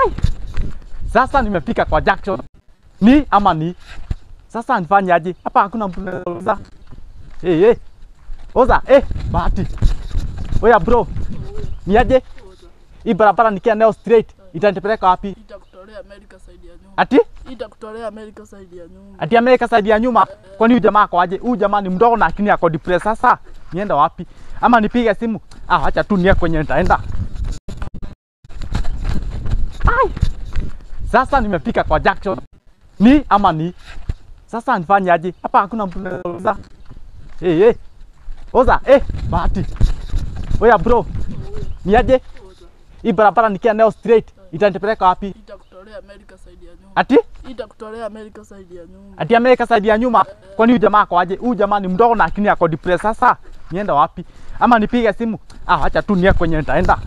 Ai. Sasa nimefika kwa Jackson. Ni ama ni? Sasa nifanye aje? Hapa hakuna mtu anaweza. Oza, Bahati. Oya bro. Ni aje? Hii barabara nikia neo straight. Itanipeleka wapi? Itakutolea America side ya nyuma. Ati? Itakutolea America side ya nyuma. Ati America side ya nyuma? Kwani huyu jamaa ako aje? Huyu jamaa ni mdogo na akini ako depressed sasa. Nienda wapi? Ama nipige simu? Acha tu niye kwenye nitaenda. Ai. Sasa nimefika kwa Jackson. Ni ama ni? Sasa nifanye aje? Hapa hakuna mtu anaweza. Oza, Bahati. Oya bro. Ni aje? Hii barabara nikia neo straight. Itanipeleka wapi? Itakutolea America side ya nyuma. Ati? Itakutolea America side ya nyuma. Ati America side ya nyuma? Kwani huyu jamaa ako aje? Huyu jamaa ni mdogo na akini ako depressed sasa. Nienda wapi? Ama nipige simu? Acha tu niye kwenye nitaenda.